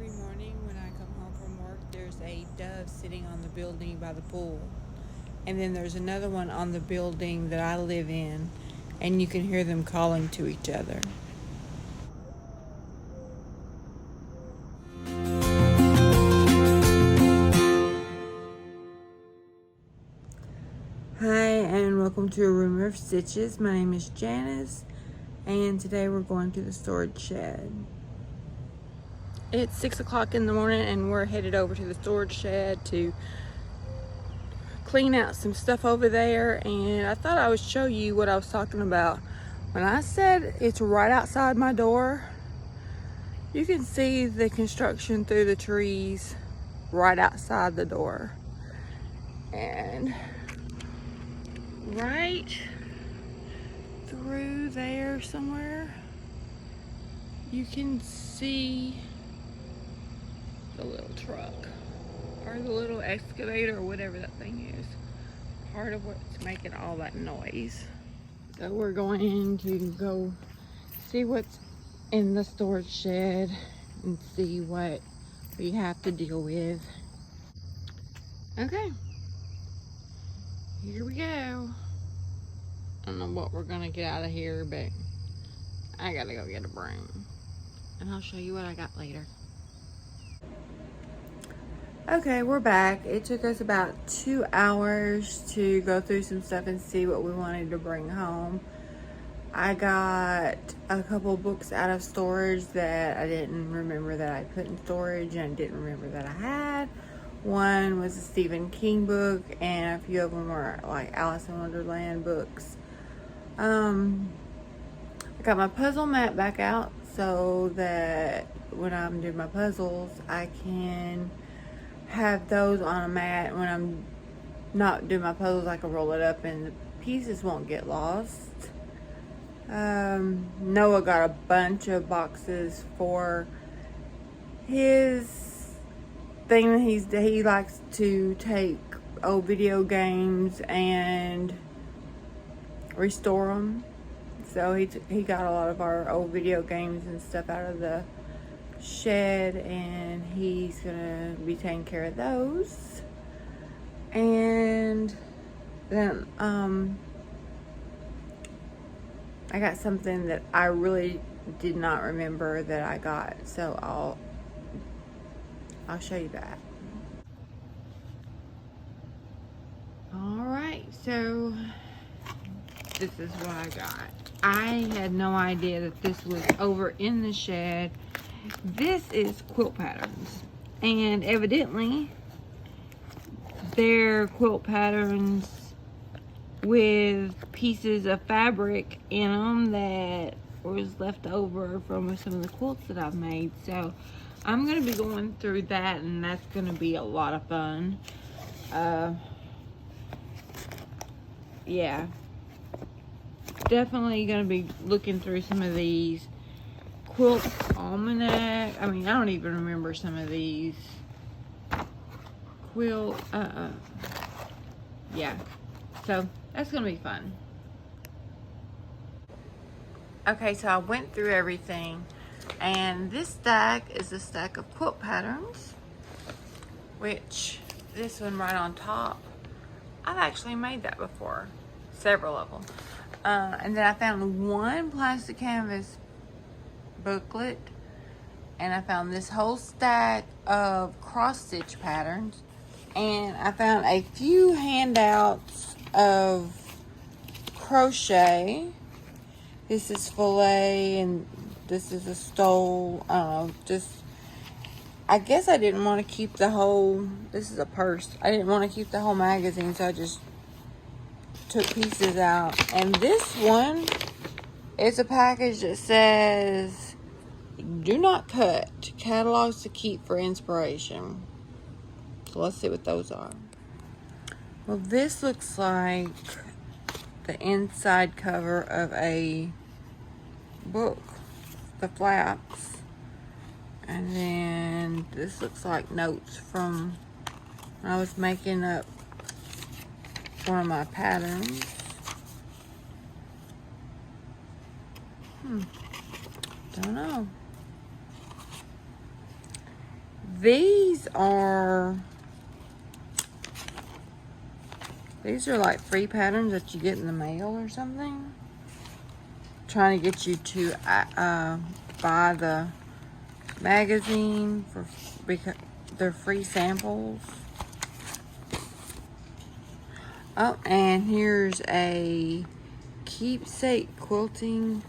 Every morning when I come home from work, there's a dove sitting on the building by the pool. And then there's another one on the building that I live in, and you can hear them calling to each other. Hi, and welcome to A Room of Stitches. My name is Janice, and today we're going to the storage shed. It's 6 o'clock in the morning, and we're headed over to the storage shed to clean out some stuff over there. And I thought I would show you what I was talking about. When I said it's right outside my door, you can see the construction through the trees right outside the door. And right through there somewhere, you can see the little truck or the little excavator or whatever that thing is. Part of what's making all that noise. So we're going to go see what's in the storage shed and see what we have to deal with. Okay, here we go. I don't know what we're gonna get out of here, but I gotta go get a broom. And I'll show you what I got later. Okay, we're back. It took us about 2 hours to go through some stuff and see what we wanted to bring home. I got a couple books out of storage that I didn't remember that I put in storage, and I didn't remember that I had. One was a Stephen King book, and a few of them were like Alice in Wonderland books. I got my puzzle mat back out so that when I'm doing my puzzles, I can have those on a mat. When I'm not doing my puzzles, I can roll it up and the pieces won't get lost. Noah got a bunch of boxes for his thing that he likes to take old video games and restore them. So he got a lot of our old video games and stuff out of the shed, and he's gonna be taking care of those. And then I got something that I really did not remember that I got, so I'll show you that. All right, so this is what I got. I had no idea that this was over in the shed. This is quilt patterns, and evidently they're quilt patterns with pieces of fabric in them that was left over from some of the quilts that I've made. So I'm gonna be going through that, and that's gonna be a lot of fun. Yeah, definitely gonna be looking through some of these. Quilt almanac. I mean, I don't even remember some of these. Quilt, yeah. So that's gonna be fun. Okay, so I went through everything, and this stack is a stack of quilt patterns, which this one right on top, I've actually made that before, several of them. And then I found one plastic canvas booklet, and I found this whole stack of cross stitch patterns, and I found a few handouts of crochet. This is filet, and this is a stole. I guess I didn't want to keep the whole, this is a purse. I didn't want to keep the whole magazine, so I just took pieces out. And this one is a package that says, "Do not cut. Catalogs to keep for inspiration." So let's see what those are. Well, this looks like the inside cover of a book, the flaps. And then this looks like notes from when I was making up one of my patterns. Don't know. These are like free patterns that you get in the mail or something. Trying to get you to buy the magazine because they're free samples. Oh, and here's a keepsake quilting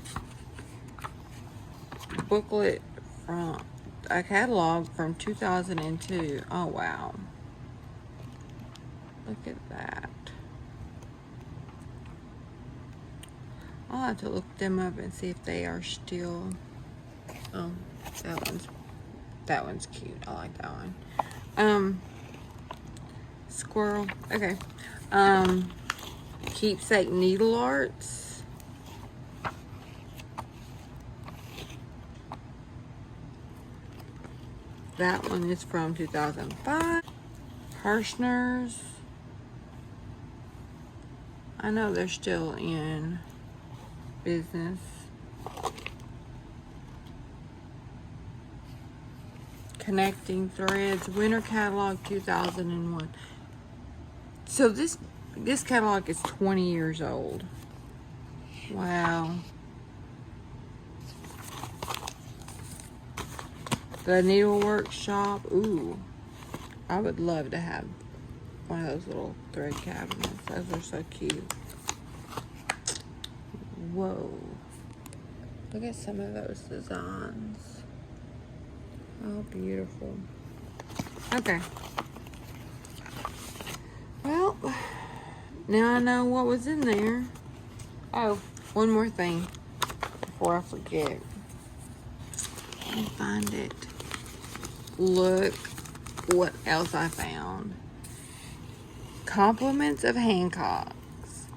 booklet from a catalog from 2002. Oh wow, look at that. I'll have to look them up and see if they are still. Oh, that one's cute. I like that one. Squirrel. Okay. Keepsake needle arts. That one is from 2005. Harshners. I know they're still in business. Connecting Threads, Winter Catalog 2001. So this catalog is 20 years old. Wow. The Needle Workshop. Ooh, I would love to have one of those little thread cabinets. Those are so cute. Whoa. Look at some of those designs. Oh, beautiful. Okay. Well, now I know what was in there. Oh, one more thing before I forget. Let me find it. Look what else I found. Compliments of Hancock's.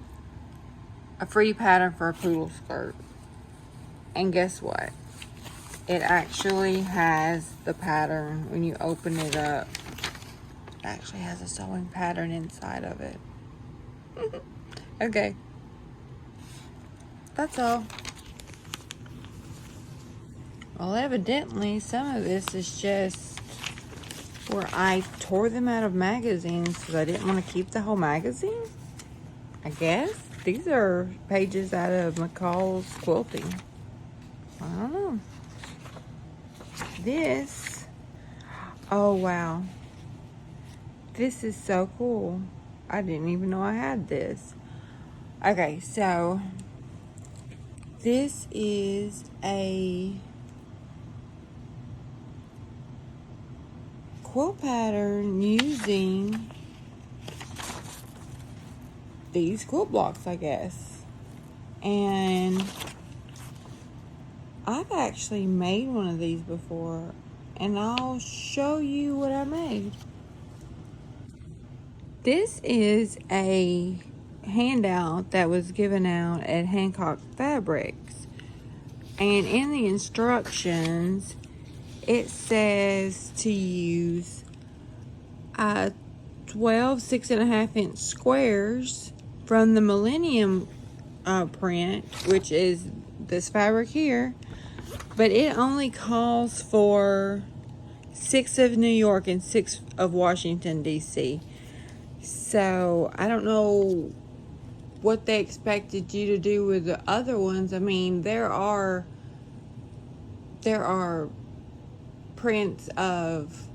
A free pattern for a poodle skirt. And guess what? It actually has the pattern when you open it up. It actually has a sewing pattern inside of it. Okay. That's all. Well, evidently, some of this is just where I tore them out of magazines because I didn't want to keep the whole magazine. I guess. These are pages out of McCall's Quilting. I don't know. This. Oh, wow. This is so cool. I didn't even know I had this. Okay, so this is a quilt pattern using these quilt blocks, I guess. And I've actually made one of these before, and I'll show you what I made. This is a handout that was given out at Hancock Fabrics. And in the instructions, it says to use 12 6.5-inch squares from the Millennium print, which is this fabric here, but it only calls for 6 of New York and 6 of Washington, D.C. So I don't know what they expected you to do with the other ones. I mean, there are prints of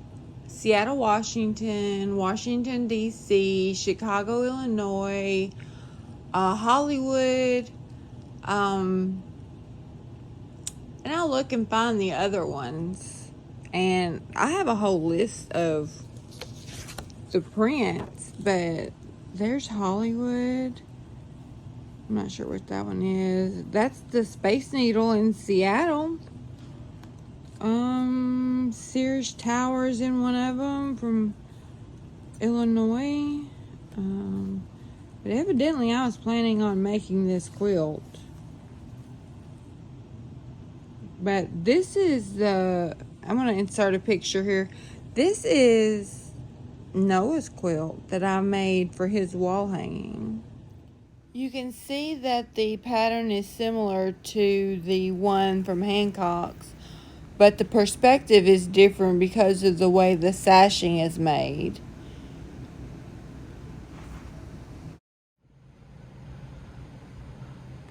Seattle, Washington, Washington, D.C., Chicago, Illinois, Hollywood, and I'll look and find the other ones. And I have a whole list of the prints, but there's Hollywood. I'm not sure what that one is. That's the Space Needle in Seattle. Sears Towers in one of them from Illinois. But evidently I was planning on making this quilt. But this is I'm going to insert a picture here. This is Noah's quilt that I made for his wall hanging. You can see that the pattern is similar to the one from Hancock's, but the perspective is different because of the way the sashing is made.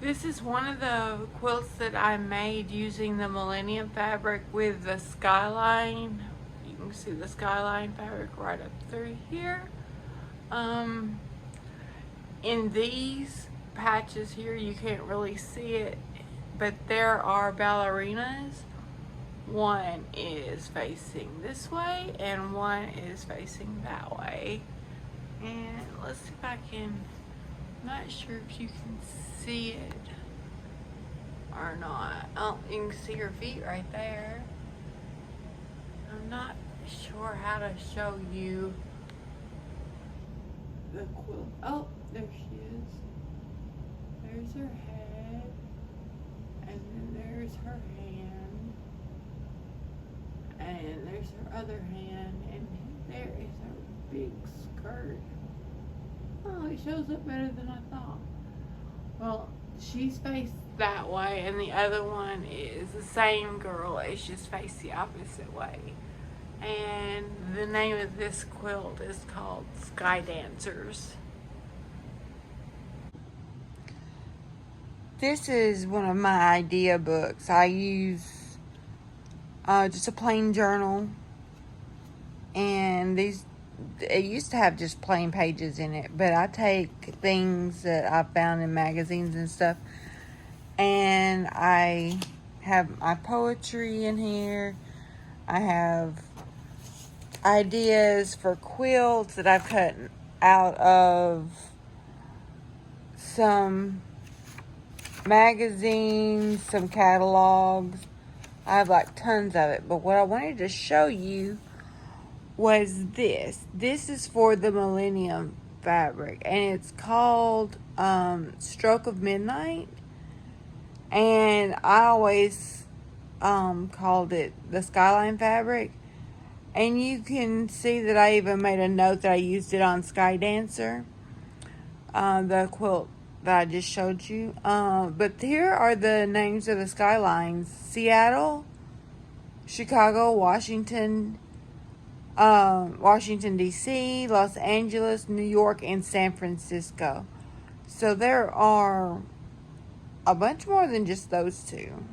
This is one of the quilts that I made using the Millennium fabric with the skyline. You can see the skyline fabric right up through here. In these patches here, you can't really see it, but there are ballerinas. One is facing this way and one is facing that way. And let's see if I can, I'm not sure if you can see it or not. Oh, you can see her feet right there. I'm not sure how to show you the quilt. Oh, there she is. There's her head, and then there's her hand, and there's her other hand, and there is her big skirt. Oh, it shows up better than I thought. Well, she's faced that way, and the other one is the same girl. It's just faced the opposite way. And the name of this quilt is called Sky Dancers. This is one of my idea books. I use just a plain journal, and it used to have just plain pages in it, but I take things that I found in magazines and stuff, and I have my poetry in here. I have ideas for quilts that I've cut out of some magazines, some catalogs. I have like tons of it, but what I wanted to show you was this. This is for the Millennium fabric, and it's called Stroke of Midnight, and I always called it the Skyline fabric. And you can see that I even made a note that I used it on Sky Dancer, the quilt that I just showed you. But here are the names of the skylines: Seattle, Chicago, Washington, Washington D.C., Los Angeles, New York, and San Francisco. So there are a bunch more than just those two.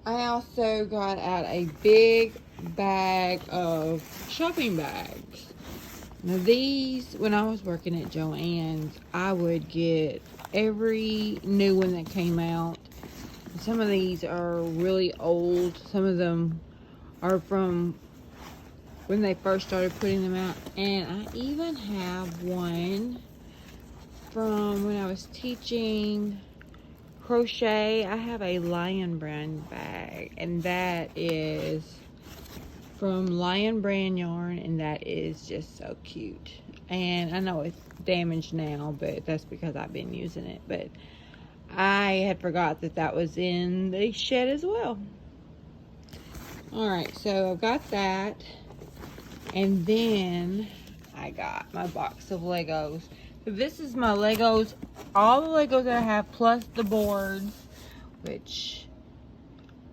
I also got out a big bag of shopping bags. Now these, when I was working at Joann's, I would get every new one that came out. Some of these are really old. Some of them are from when they first started putting them out. And I even have one from when I was teaching crochet. I have a Lion Brand bag, and that is from Lion Brand yarn, and that is just so cute. And I know it's damaged now, but that's because I've been using it. But I had forgot that that was in the shed as well. Alright, so I've got that, and then I got my box of Legos. This is my Legos, all the Legos that I have, plus the boards, which,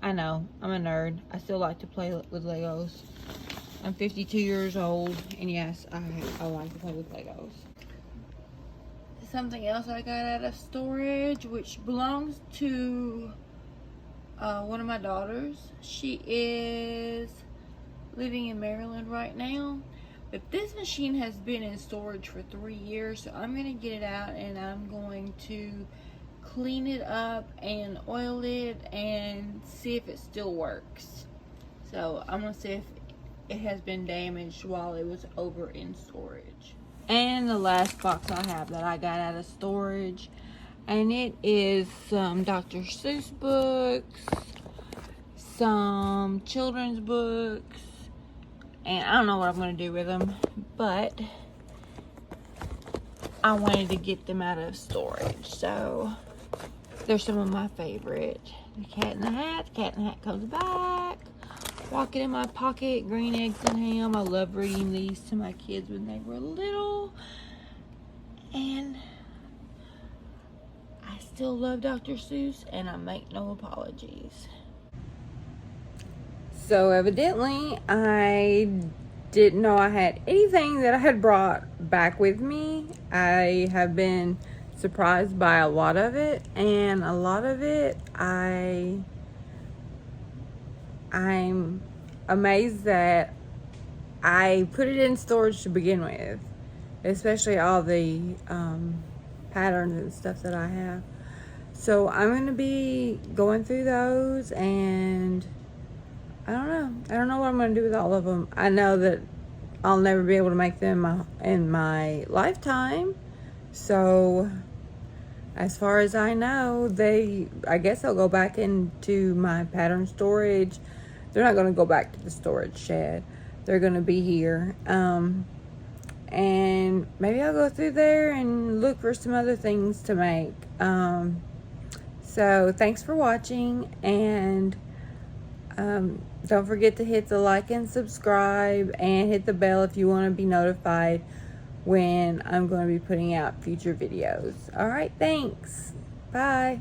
I know, I'm a nerd. I still like to play with Legos. I'm 52 years old, and yes, I like to play with Legos. Something else I got out of storage, which belongs to one of my daughters. She is living in Maryland right now. But this machine has been in storage for 3 years, so I'm going to get it out and I'm going to clean it up and oil it and see if it still works. So I'm going to see if it has been damaged while it was over in storage. And the last box I have that I got out of storage, and it is some Dr. Seuss books, some children's books, and I don't know what I'm going to do with them, but I wanted to get them out of storage. So they're some of my favorite. The Cat in the Hat. The Cat in the Hat comes back. Walking in My Pocket. Green Eggs and Ham. I love reading these to my kids when they were little. And I I still love Dr. Seuss, and I make no apologies. So evidently, I didn't know I had anything that I had brought back with me. I have been surprised by a lot of it, and a lot of it I'm amazed that I put it in storage to begin with, especially all the patterns and stuff that I have. So I'm going to be going through those, and I don't know what I'm going to do with all of them. I know that I'll never be able to make them in my lifetime. So as far as I know, I guess they'll go back into my pattern storage. They're not going to go back to the storage shed. They're going to be here. And maybe I'll go through there and look for some other things to make. So thanks for watching, and don't forget to hit the like and subscribe, and hit the bell if you want to be notified when I'm going to be putting out future videos. All right, thanks. Bye.